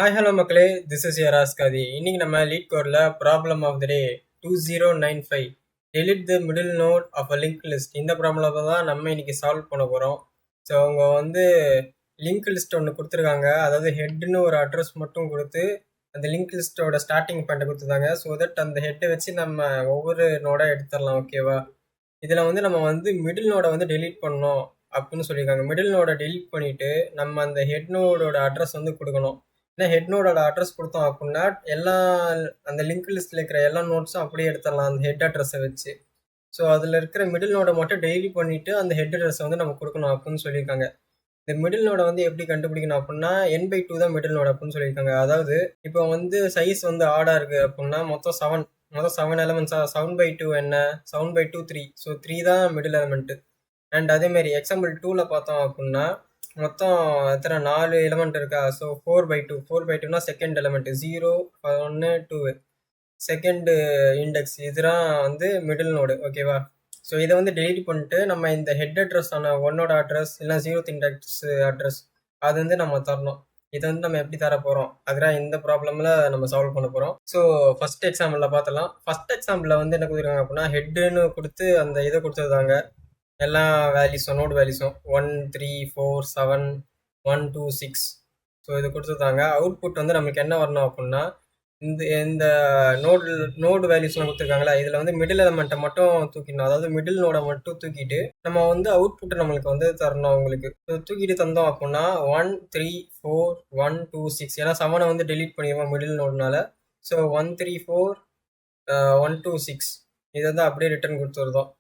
Hi hello மக்களே, this is your Aaskathi. இன்னைக்கு நம்ம லீட் கோடில் problem of the day 2095 delete the middle node of a linked list. இந்த ப்ராப்ளத்தை தான் நம்ம இன்னைக்கு சால்வ் பண்ண போகிறோம். ஸோ அவங்க லிங்க் லிஸ்ட் ஒன்று கொடுத்துருக்காங்க. அதாவது ஹெட்னு ஒரு அட்ரஸ் மட்டும் கொடுத்து அந்த லிங்க் லிஸ்ட்டோட ஸ்டார்டிங் பாயிண்ட் கொடுத்துருக்காங்க. ஸோ தட் அந்த ஹெட்டை வச்சு நம்ம ஒவ்வொரு நோடாக எடுத்துடலாம். ஓகேவா? இதில் நம்ம மிடில் நோடை delete பண்ணோம் அப்படின்னு சொல்லியிருக்காங்க. மிடில் நோடை delete பண்ணிவிட்டு நம்ம அந்த ஹெட் நோடோட அட்ரஸ் கொடுக்கணும். ஏன்னா ஹெட் நோடோட அட்ரஸ் கொடுத்தோம் அப்படின்னா எல்லா அந்த லிங்க் லிஸ்ட்டில் இருக்கிற எல்லா நோட்ஸும் அப்படியே எடுத்துடலாம் அந்த ஹெட் அட்ரஸை வச்சு. ஸோ அதில் இருக்கிற மிடில் நோடை மட்டும் டெய்லி பண்ணிவிட்டு அந்த ஹெட் அட்ரஸை நம்ம கொடுக்கணும் அப்படின்னு சொல்லியிருக்காங்க. இந்த மிடில் நோடை எப்படி கண்டுபிடிக்கணும் அப்படின்னா n/2 தான் மிடில் நோடு அப்படின்னு சொல்லியிருக்காங்க. அதாவது இப்போ சைஸ் ஆடாக இருக்குது அப்படின்னா மொத்தம் 7 எலமெண்ட்ஸா. 7/2 என்ன? 7/2 3. ஸோ 3 தான் மிடில் எலமெண்ட்டு. அண்ட் அதேமாரி எக்ஸாம்பிள் 2ல் பார்த்தோம் அப்படின்னா மொத்தம் எத்தனை 4 எலமெண்ட் இருக்கா. ஸோ 4/2. 4/2னா செகண்ட் எலமெண்ட் 0 1 2 செகண்ட் இண்டெக்ஸ். இதுதான் மிடில் நோடு. ஓகேவா? ஸோ இதை டெலிட் பண்ணிட்டு நம்ம இந்த ஹெட் அட்ரஸ் ஆன 1ஓட அட்ரஸ் இல்லை 0th இண்டெக்ஸ் அட்ரஸ் அது நம்ம தரணும். இதை நம்ம எப்படி தர போகிறோம் அதுதான் இந்த ப்ராப்ளமில் நம்ம சால்வ் பண்ண போகிறோம். ஸோ ஃபஸ்ட் எக்ஸாம்பிளில் பார்த்தலாம். ஃபஸ்ட் எக்ஸாம்பிளில் என்ன கொடுத்துருக்காங்க அப்படின்னா ஹெட்டுன்னு கொடுத்து அந்த இதை கொடுத்துருந்தாங்க. எல்லா வேல்யூஸும் நோடு வேல்யூஸும் 1 3 4 7 1 2 6. ஸோ இது கொடுத்துருந்தாங்க. அவுட்புட் நம்மளுக்கு என்ன வரணும் அப்படின்னா இந்த நோடு வேல்யூஸ்லாம் கொடுத்துருக்காங்களா, இதில் மிடில் எலமெண்ட்டை மட்டும் தூக்கிடணும். அதாவது மிடில் நோடை மட்டும் தூக்கிட்டு நம்ம அவுட்புட்டை நம்மளுக்கு தரணும். அவங்களுக்கு தூக்கிட்டு தந்தோம் அப்படின்னா 1 3 4 1 2 6. ஏன்னா 7 டெலீட் பண்ணிடுவோம் மிடில் நோடுனால. ஸோ 1 3 4 1 2 6 இதை அப்படியே ரிட்டர்ன் கொடுத்துருந்தோம்.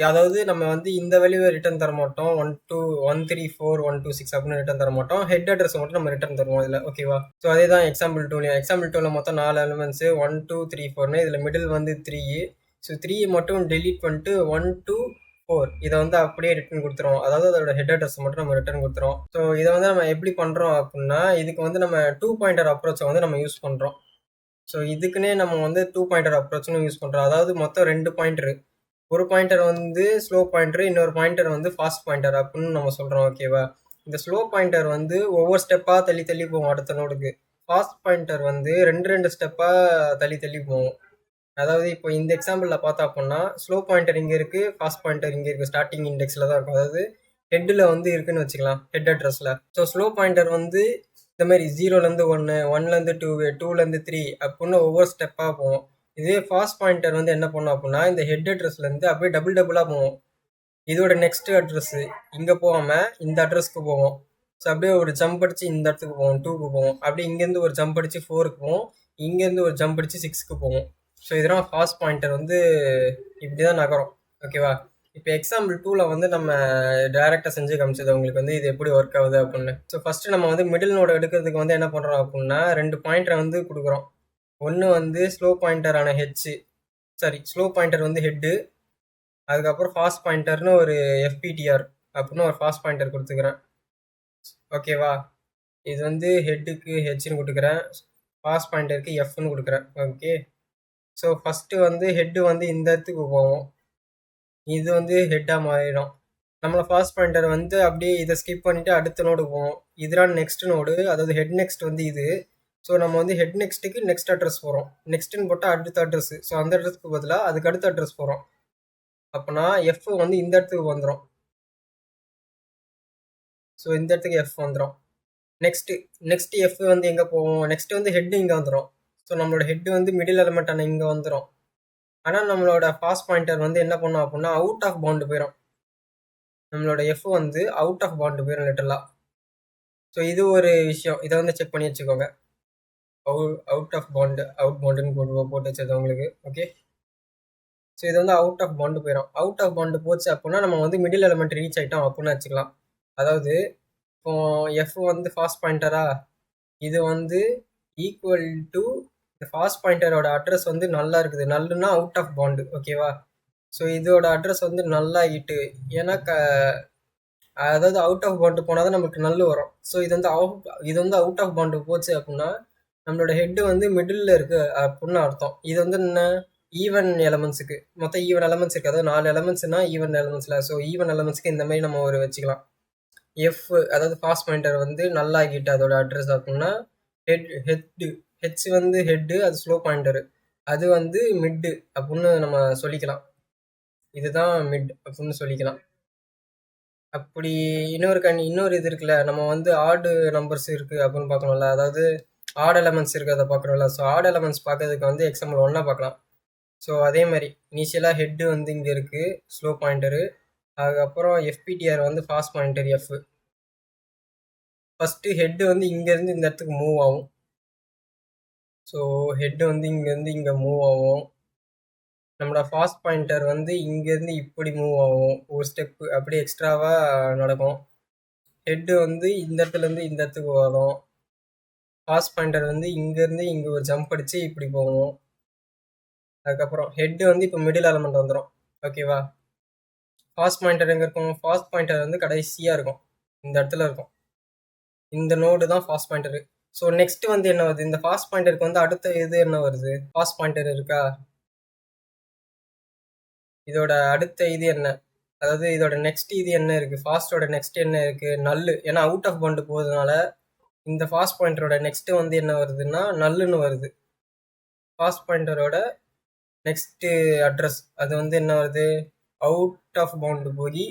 அதாவது நம்ம இந்த வேல்யூவை ரிட்டர்ன் தர மாட்டோம். 1 3 4 1 2 6 அப்படின்னு ரிட்டர்ன் தர மாட்டோம். ஹெட் அட்ரஸ் மட்டும் நம்ம ரிட்டர்ன் தருவோம் இதில். ஓகேவா? ஸோ அதே தான் எக்ஸாம்பிள் 2லையும். எக்ஸாம்பிள் 2ல மொத்தம் 4 எலிமெண்ட்ஸ் 1 2 3 4னு இதில் மிடில் 3. ஸோ 3 மட்டும் டெலீட் பண்ணிட்டு 1 2 4 இதை அப்படியே ரிட்டர்ன் கொடுத்துருவோம். அதாவது அதோட ஹெட் அட்ரஸ் மட்டும் நம்ம ரிட்டர்ன் கொடுத்துருவோம். ஸோ இதை நம்ம எப்படி பண்ணுறோம் அப்படின்னா இதுக்கு நம்ம 2 பாயிண்டர் அப்ரோச்சை நம்ம யூஸ் பண்ணுறோம். ஸோ இதுக்குன்னே நம்ம 2 பாயிண்டர் அப்ரோச்னு யூஸ் பண்ணுறோம். அதாவது மொத்தம் 2 பாயிண்டரு. ஒரு பாயிண்டர் ஸ்லோ பாயிண்டர், இன்னொரு பாயிண்டர் ஃபாஸ்ட் பாயிண்டர் அப்படின்னு நம்ம சொல்கிறோம். ஓகேவா? இந்த ஸ்லோ பாயிண்டர் ஒவ்வொரு ஸ்டெப்பாக தள்ளி தள்ளி போகும் அடுத்த நோடுக்கு. ஃபாஸ்ட் பாயிண்டர் 2 ஸ்டெப்பாக தள்ளி தள்ளி போகும். அதாவது இப்போ இந்த எக்ஸாம்பிளில் பார்த்தா அப்படின்னா ஸ்லோ பாயிண்டர் இங்கே இருக்குது, ஃபாஸ்ட் பாயிண்டர் இங்கே இருக்குது. ஸ்டார்டிங் இண்டெக்ஸில் தான் இருக்கும். அதாவது ஹெட்டில் இருக்குன்னு வச்சுக்கலாம், ஹெட் அட்ரஸில். ஸோ ஸ்லோ பாயிண்டர் இந்த மாதிரி 0லேருந்து 1 1லேருந்து 2 2லேருந்து 3 அப்படின்னு ஒவ்வொரு ஸ்டெப்பாக போகும். இதே ஃபாஸ்ட் பாயிண்டர் என்ன பண்ணும் அப்படின்னா இந்த ஹெட் அட்ரஸ்லேருந்து அப்படியே டபுளாக போகும். இதோட நெக்ஸ்ட் அட்ரஸ் இங்கே போகாமல் இந்த அட்ரஸ்க்கு போகும். ஸோ அப்படியே ஒரு ஜம்ப் அடித்து இந்த இடத்துக்கு போகும், 2க்கு போகும். அப்படியே இங்கேருந்து ஒரு ஜம்ப் அடித்து 4க்கு போகும், இங்கேருந்து ஒரு ஜம்ப் அடித்து 6க்கு போகும். ஸோ இதெல்லாம் ஃபாஸ்ட் பாயிண்டர் இப்படி தான் நகரும். ஓகேவா? இப்போ எக்ஸாம்பிள் 2ல் நம்ம டேரெக்டாக செஞ்சு காமிச்சது உங்களுக்கு இது எப்படி ஒர்க் ஆகுது அப்படின்னு. ஸோ ஃபஸ்ட்டு நம்ம மிடில் நோடு எடுக்கிறதுக்கு என்ன பண்ணுறோம் அப்படின்னா 2 பாயிண்டரை கொடுக்குறோம். ஒன்று ஸ்லோ பாயிண்டரான ஸ்லோ பாயிண்டர் ஹெட்டு. அதுக்கப்புறம் ஃபாஸ்ட் பாயிண்டர்னு ஒரு FPTR அப்படின்னு ஒரு ஃபாஸ்ட் பாயிண்டர் கொடுத்துக்கிறேன். ஓகேவா? இது ஹெட்டுக்கு ஹெச்னு கொடுக்குறேன், ஃபாஸ்ட் பாயிண்டருக்கு Fன்னு கொடுக்குறேன். ஓகே. ஸோ ஃபஸ்ட்டு ஹெட்டு இந்த இடத்துக்கு போவோம், இது ஹெட்டாக மாறிடும். நம்மளை ஃபாஸ்ட் பாயிண்டர் அப்படியே இதை ஸ்கிப் பண்ணிவிட்டு அடுத்த நோடுக்கு போவோம். இதுதான் நெக்ஸ்ட் நோடு, அதாவது ஹெட் நெக்ஸ்ட் இது. ஸோ நம்ம ஹெட் நெக்ஸ்ட்டுக்கு நெக்ஸ்ட் அட்ரஸ் போகிறோம். நெக்ஸ்ட்டுன்னு போட்டால் அடுத்த அட்ரஸ். ஸோ அந்த அட்ரஸ்க்கு பதிலாக அதுக்கு அடுத்த அட்ரஸ் போகிறோம். அப்போனா F இந்த இடத்துக்கு வந்துடும். ஸோ இந்த இடத்துக்கு F வந்துடும். நெக்ஸ்ட் F எங்கே போவோம்? நெக்ஸ்ட் ஹெட்டு இங்கே வந்துடும். ஸோ நம்மளோட ஹெட்டு மிடில் எலமெண்ட்டான இங்கே வந்துடும். ஆனால் நம்மளோட ஃபாஸ்ட் பாயிண்டர் என்ன பண்ணோம் அப்படின்னா அவுட் ஆஃப் பவுண்டு போயிடும். நம்மளோட F அவுட் ஆஃப் பவுண்டு போயிடும் லிட்டரலாக. ஸோ இது ஒரு விஷயம், இதை செக் பண்ணி வச்சுக்கோங்க. அவுட் ஆஃப் பவுண்டுன்னு போட்டு வச்சது உங்களுக்கு. ஓகே. ஸோ இது அவுட் ஆஃப் பவுண்டு போயிடும். அவுட் ஆஃப் பவுண்டு போச்சு அப்படின்னா நம்ம மிடில் எலமெண்ட் ரீச் ஆகிட்டோம் அப்படின்னு வச்சுக்கலாம். அதாவது இப்போ F ஃபாஸ்ட் பாயிண்டரா, இது ஈக்குவல் டு இந்த ஃபாஸ்ட் பாயிண்டரோட அட்ரஸ் நல்லா இருக்குது. நல்லுன்னா அவுட் ஆஃப் பவுண்டு. ஓகேவா? ஸோ இதோட அட்ரஸ் நல்லாகிட்டு, ஏன்னா அதாவது அவுட் ஆஃப் பவுண்டு போனால் தான் நமக்கு நல்லு வரும். ஸோ இது அவுட் ஆஃப் பவுண்டு போச்சு அப்படின்னா நம்மளோட ஹெட்டு மிடில் இருக்குது அப்படின்னு அர்த்தம். இது என்ன ஈவன் எலமெண்ட்ஸுக்கு, மொத்தம் ஈவன் எலமெண்ட்ஸ் இருக்குது. அதாவது 4 எலமெண்ட்ஸ்னா ஈவன் எலமெண்ட்ஸில். ஸோ ஈவன் எலமெண்ட்ஸ்க்கு இந்த மாதிரி நம்ம ஒரு வச்சுக்கலாம். F அதாவது ஃபாஸ்ட் பாயிண்டர் நல்லாகிட்டு அதோட அட்ரஸ் அப்படின்னா ஹெட்டு ஹெச் வந்து ஹெட்டு, அது ஸ்லோ பாயிண்டரு. அது வந்து மிட்டு அப்படின்னு நம்ம சொல்லிக்கலாம். இதுதான் மிட் அப்படின்னு சொல்லிக்கலாம். அப்படி இன்னொரு இது இருக்குல்ல, நம்ம வந்து ஆடு நம்பர்ஸ் இருக்கு அப்படின்னு பார்க்கணும்ல, அதாவது ஆட் எலமெண்ட்ஸ் இருக்கிறத பார்க்குறோம்ல. ஸோ ஆட் எலமெண்ட்ஸ் பார்க்கறதுக்கு வந்து எக்ஸாம்பிள் ஒன்றா பார்க்கலாம். ஸோ அதே மாதிரி இனிஷியலாக ஹெட்டு வந்து இங்கே இருக்குது, ஸ்லோ பாயிண்டரு. அதுக்கப்புறம் எஃபிடிஆர் வந்து fast pointer F. First head வந்து இங்கேருந்து இந்த இடத்துக்கு மூவ் ஆகும். ஸோ ஹெட்டு வந்து இங்கேருந்து இங்கே மூவ் ஆகும். நம்மளோட ஃபாஸ்ட் பாயிண்டர் வந்து இங்கேருந்து இப்படி மூவ் ஆகும், ஒரு ஸ்டெப்பு அப்படி எக்ஸ்ட்ராவாக நடக்கும். ஹெட்டு வந்து இந்த இடத்துலேருந்து இந்த இடத்துக்கு வரும். ஃபாஸ்ட் பாயிண்டர் வந்து இங்கேருந்து இங்கே ஒரு ஜம்ப் அடித்து இப்படி போகும். அதுக்கப்புறம் ஹெட்டு வந்து இப்போ மிடில் எலமெண்ட் வந்துடும். ஓகேவா? ஃபாஸ்ட் பாயிண்டர் எங்கே இருக்கும்? ஃபாஸ்ட் பாயிண்டர் வந்து கடைசியாக இருக்கும், இந்த இடத்துல இருக்கும். இந்த நோடு தான் ஃபாஸ்ட் பாயிண்டரு. ஸோ நெக்ஸ்ட் வந்து என்ன வருது? இந்த ஃபாஸ்ட் பாயிண்டருக்கு வந்து அடுத்த இது என்ன வருது? ஃபாஸ்ட் பாயிண்டர் இருக்கா? இதோட அடுத்த இது என்ன? அதாவது இதோட நெக்ஸ்ட் இது என்ன இருக்கு? ஃபாஸ்டோட நெக்ஸ்ட் என்ன இருக்கு? நல்லு. ஏன்னா அவுட் ஆஃப் பவுண்ட் போகிறதுனால இந்த ஃபாஸ்ட் பாயிண்டரோட நெக்ஸ்ட் வந்து என்ன வருதுன்னா நல்லுன்னு வருது. ஃபாஸ்ட் பாயிண்டரோட நெக்ஸ்ட் அட்ரஸ் அது வந்து என்ன வருது? அவுட் ஆஃப் பவுண்டு போய்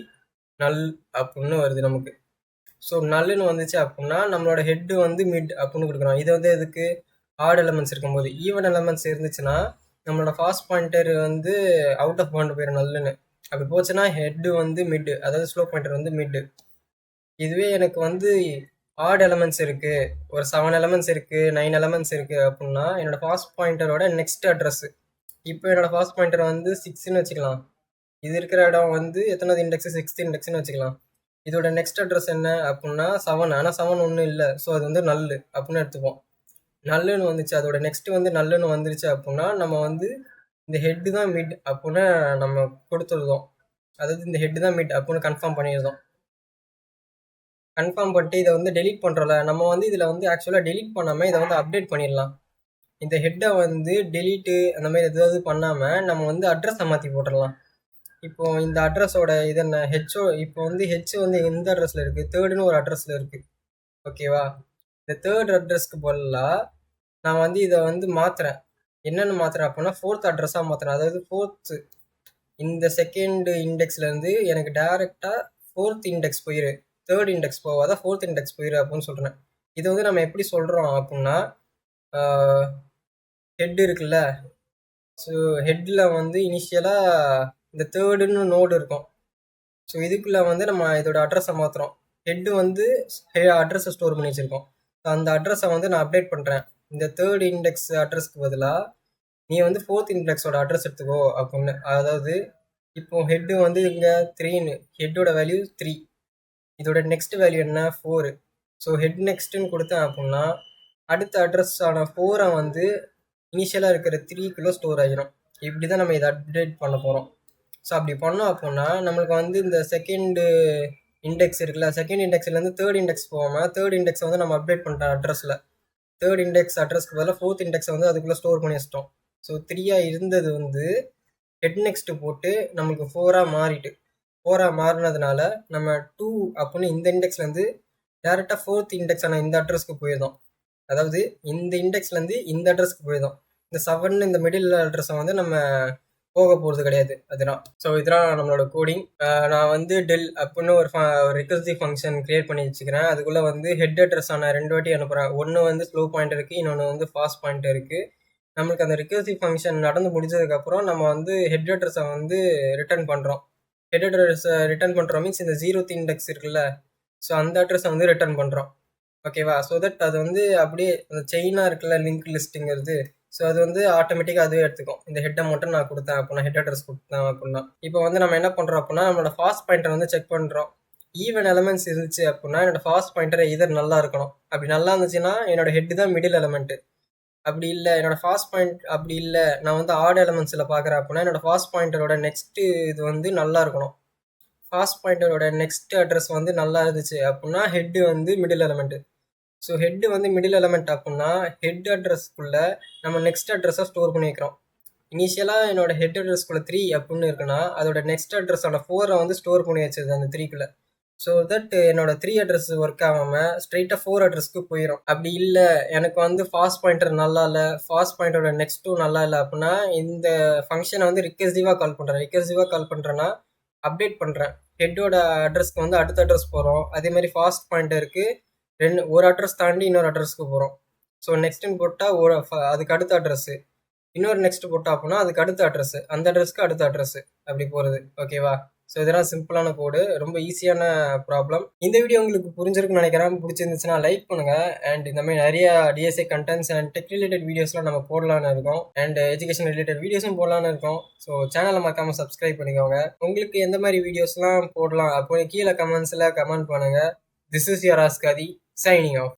நல் அப்படின்னு வருது நமக்கு. ஸோ நல்லுன்னு வந்துச்சு அப்படின்னா நம்மளோட ஹெட்டு வந்து மிட் அப்படின்னு கொடுக்குறோம். இது வந்து எதுக்கு? ஆட் எலமெண்ட்ஸ் இருக்கும்போது. ஈவன் எலமெண்ட்ஸ் இருந்துச்சுன்னா நம்மளோட ஃபாஸ்ட் பாயிண்டர் வந்து அவுட் ஆஃப் பவுண்ட் போயிடும் நல்லுன்னு. அப்படி போச்சுன்னா ஹெட்டு வந்து மிட், அதாவது ஸ்லோ பாயிண்டர் வந்து மிட். இதுவே எனக்கு வந்து ஆட் எலமெண்ட்ஸ் இருக்கு, ஒரு 7 எலமெண்ட்ஸ் இருக்கு, 9 எலமெண்ட்ஸ் இருக்கு அப்படின்னா என்னோட ஃபாஸ்ட் பாயிண்டரோட நெக்ஸ்ட் அட்ரஸ். இப்போ என்னோட ஃபாஸ்ட் பாயிண்டர் வந்து 6ன்னு வச்சுக்கலாம். இது இருக்கிற இடம் வந்து எத்தனாவது இண்டெக்ஸ்? 6th இண்டெக்ஸ்னு வச்சுக்கலாம். இதோட நெக்ஸ்ட் அட்ரஸ் என்ன அப்படின்னா 7. ஆனால் 7 ஒன்றும் இல்லை, ஸோ அது வந்து நல்லு அப்படின்னு எடுத்துப்போம். நல்லுன்னு வந்துச்சு, அதோட நெக்ஸ்ட் வந்து நல்லுன்னு வந்துருச்சு அப்படின்னா நம்ம வந்து இந்த ஹெட்டு தான் மிட் அப்படின்னு நம்ம கொடுத்துருந்தோம். அதாவது இந்த ஹெட்டு தான் மிட் அப்படின்னு கன்ஃபார்ம் பண்ணியிருந்தோம். கன்ஃபார்ம் பண்ணிட்டு இதை வந்து டெலீட் பண்ணுறோம்ல, நம்ம வந்து இதில் வந்து ஆக்சுவலாக டெலீட் பண்ணாமல் இதை வந்து அப்டேட் பண்ணிடலாம். இந்த ஹெட்டை வந்து டெலீட்டு அந்த மாதிரி எதாவது பண்ணாமல் நம்ம வந்து அட்ரஸை மாற்றி போட்டுடலாம். இப்போ இந்த அட்ரஸோட இது என்ன? ஹெச்ஓ. இப்போ வந்து ஹெச் வந்து எந்த அட்ரஸில் இருக்குது? தேர்டுன்னு ஒரு அட்ரஸில் இருக்குது. ஓகேவா? இந்த தேர்ட் அட்ரஸ்க்கு பதிலாக நான் வந்து இதை வந்து மாற்றுறேன். என்னென்னு மாற்றுறேன் அப்படின்னா ஃபோர்த் அட்ரஸாக மாற்றுறேன். அதாவது ஃபோர்த்து, இந்த செகண்ட் இண்டெக்ஸ்லேருந்து எனக்கு டேரெக்டாக ஃபோர்த் இண்டெக்ஸ் போயிரு, தேர்ட் இண்டெக்ஸ் போகாத ஃபோர்த் இண்டெக்ஸ் போயிரு அப்படின்னு சொல்கிறேன். இது வந்து நம்ம எப்படி சொல்கிறோம் அப்படின்னா, ஹெட் இருக்குல்ல, ஸோ ஹெட்டில் வந்து இனிஷியலாக இந்த தேர்டுன்னு நோடு இருக்கும். ஸோ இதுக்குள்ளே வந்து நம்ம இதோட அட்ரஸை மாற்றுறோம். ஹெட்டு வந்து அட்ரஸை ஸ்டோர் பண்ணி வச்சுருக்கோம். ஸோ அந்த அட்ரஸை வந்து நான் அப்டேட் பண்ணுறேன். இந்த தேர்ட் இண்டெக்ஸ் அட்ரஸ்க்கு பதிலாக நீ வந்து ஃபோர்த் இண்டெக்ஸோட அட்ரஸ் எடுத்துக்கோ அப்படின்னு. அதாவது இப்போ ஹெட்டு வந்து இங்கே 3ன்னு, ஹெட்டோட வேல்யூ 3, இதோட நெக்ஸ்ட் வேல்யூ என்ன? 4. ஸோ ஹெட் நெக்ஸ்ட்டுன்னு கொடுத்தேன் அப்படின்னா அடுத்த அட்ரஸான 4 வந்து இனிஷியலாக இருக்கிற 3க்குள்ளே ஸ்டோர் ஆகிடும். இப்படி தான் நம்ம இதை அப்டேட் பண்ண போகிறோம். ஸோ அப்படி பண்ணோம் அப்படின்னா நம்மளுக்கு வந்து இந்த செகண்டு இண்டெக்ஸ் இருக்குல்ல, செகண்ட் இண்டெக்ஸ்லேருந்து தேர்ட் இண்டெக்ஸ் போகாமல் தேர்ட் இண்டெக்ஸ் வந்து நம்ம அப்டேட் பண்ணிட்டோம் அட்ரஸில். தேர்ட் இண்டெக்ஸ் அட்ரஸ்க்கு பதிலாக ஃபோர்த் இண்டெக்ஸை வந்து அதுக்குள்ளே ஸ்டோர் பண்ணி வச்சிட்டோம். ஸோ 3 இருந்தது வந்து ஹெட் நெக்ஸ்ட்டு போட்டு நம்மளுக்கு 4 மாறிட்டு, 4 மாறினதுனால நம்ம 2 அப்படின்னு இந்த இண்டெக்ஸ்லேருந்து டேரெக்டாக ஃபோர்த் இண்டெக்ஸான இந்த அட்ரஸ்க்கு போயிருந்தோம். அதாவது இந்த இண்டெக்ஸ்லேருந்து இந்த அட்ரஸ்க்கு போயிருந்தோம். இந்த 7 இந்த மிடில் அட்ரஸை வந்து நம்ம போக போகிறது கிடையாது. அதுதான். ஸோ இதெல்லாம் நம்மளோட கோடிங். நான் வந்து டெல் அப்படின்னு ஒரு ரிகர்சிவ் ஃபங்க்ஷன் க்ரியேட் பண்ணி வச்சுக்கிறேன். அதுக்குள்ளே வந்து ஹெட் அட்ரஸான 2 வாட்டி அனுப்புகிறேன். ஒன்று வந்து ஸ்லோ பாயிண்டர் இருக்குது, இன்னொன்று வந்து ஃபாஸ்ட் பாயிண்டர் இருக்குது. நம்மளுக்கு அந்த ரிகர்சிவ் ஃபங்க்ஷன் நடந்து முடிஞ்சதுக்கப்புறம் நம்ம வந்து ஹெட் அட்ரஸை வந்து ரிட்டர்ன் பண்ணுறோம். ஹெட் அட்ரஸை ரிட்டர்ன் பண்ணுறோம் மீன்ஸ் இந்த 0th இண்டெக்ஸ் இருக்குல்ல, ஸோ அந்த அட்ரஸை வந்து ரிட்டர்ன் பண்ணுறோம். ஓகேவா? ஸோ தட் அது வந்து அப்படியே அந்த செயினாக இருக்குல்ல லிங்க் லிஸ்ட்டுங்கிறது, ஸோ அது வந்து ஆட்டோமேட்டிக்காக அதுவே எடுத்துக்கும். இந்த ஹெட்டை மட்டும் நான் கொடுத்தேன் அப்படின்னா, ஹெட் அட்ரஸ் கொடுத்தேன் அப்படின்னா. இப்போ வந்து நம்ம என்ன பண்ணுறோம் அப்படின்னா நம்மளோட ஃபாஸ்ட் பாயிண்டரை வந்து செக் பண்ணுறோம். ஈவன் எலமெண்ட்ஸ் இருந்துச்சு அப்படின்னா என்னோட ஃபாஸ்ட் பாயிண்டர் இதர் நல்லா இருக்கணும். அப்படி நல்லா இருந்துச்சுன்னா என்னோட ஹெட்டு தான் மிடில் எலமெண்ட்டு. அப்படி இல்லை என்னோட ஃபாஸ்ட் பாயிண்ட், அப்படி இல்லை நான் வந்து ஆட் எலமெண்ட்ஸில் பார்க்குறேன் அப்படின்னா என்னோட ஃபாஸ்ட் பாயிண்டரோட நெக்ஸ்ட்டு இது வந்து நல்லா இருக்கணும். ஃபாஸ்ட் பாயிண்டரோட நெக்ஸ்ட் அட்ரஸ் வந்து நல்லா இருந்துச்சு அப்படின்னா ஹெட்டு வந்து மிடில் எலமெண்ட்டு. ஸோ ஹெட்டு வந்து மிடில் எலமெண்ட் அப்படின்னா ஹெட் அட்ரஸ்க்குள்ளே நம்ம நெக்ஸ்ட் அட்ரஸை ஸ்டோர் பண்ணி வைக்கிறோம். இனிஷியலாக என்னோட ஹெட் அட்ரஸ்க்குள்ளே 3 அப்படின்னு இருக்குன்னா அதோட நெக்ஸ்ட் அட்ரஸான 4 வந்து ஸ்டோர் பண்ணி வச்சது அந்த 3க்குள்ளே. ஸோ தட் என்னோட 3 அட்ரஸ் ஒர்க் ஆகாமல் ஸ்ட்ரெயிட்டாக 4 அட்ரஸ்க்கு போயிடும். அப்படி இல்லை எனக்கு வந்து ஃபாஸ்ட் பாயிண்டர் நல்லா இல்லை, ஃபாஸ்ட் பாயிண்டரோட நெக்ஸ்ட் 2 நல்லா இல்லை அப்படின்னா இந்த ஃபங்க்ஷனை வந்து ரிகர்சிவாக கால் பண்ணுறேன். ரிகர்சிவாக கால் பண்ணுறேன்னா அப்டேட் பண்ணுறேன். ஹெட்டோட அட்ரஸ்க்கு வந்து அடுத்த அட்ரஸ் போகிறோம். அதே மாதிரி ஃபாஸ்ட் பாயிண்டருக்கு ஒரு அட்ரஸ் தாண்டி இன்னொரு அட்ரஸ்க்கு போகிறோம். ஸோ நெக்ஸ்ட்டுன்னு போட்டால் அதுக்கு அடுத்த அட்ரஸ்ஸு, இன்னொரு நெக்ஸ்ட் போட்டா அப்படின்னா அதுக்கு அடுத்த அட்ரஸ், அந்த அட்ரஸ்க்கு அடுத்த அட்ரஸ் அப்படி போகிறது. ஓகேவா? ஸோ இதெல்லாம் சிம்பிளான கோடு, ரொம்ப ஈஸியான ப்ராப்ளம். இந்த வீடியோ உங்களுக்கு புரிஞ்சிருக்குன்னு நினைக்கிறேன். பிடிச்சிருந்துச்சுன்னா லைக் பண்ணுங்கள். அண்ட் இந்த மாதிரி நிறைய DSA contents and tech related வீடியோஸ்லாம் நம்ம போடலான்னு இருக்கோம். அண்ட் எஜுகேஷன் ரிலேட்டட் வீடியோஸும் போடலான்னு இருக்கோம். ஸோ சேனலை மறக்காமல் சப்ஸ்கிரைப் பண்ணிக்கோங்க. உங்களுக்கு எந்த மாதிரி வீடியோஸ்லாம் போடலாம் அப்போ கீழே கமெண்ட்ஸில் கமெண்ட் பண்ணுங்கள். This is your Aaskathi, signing of.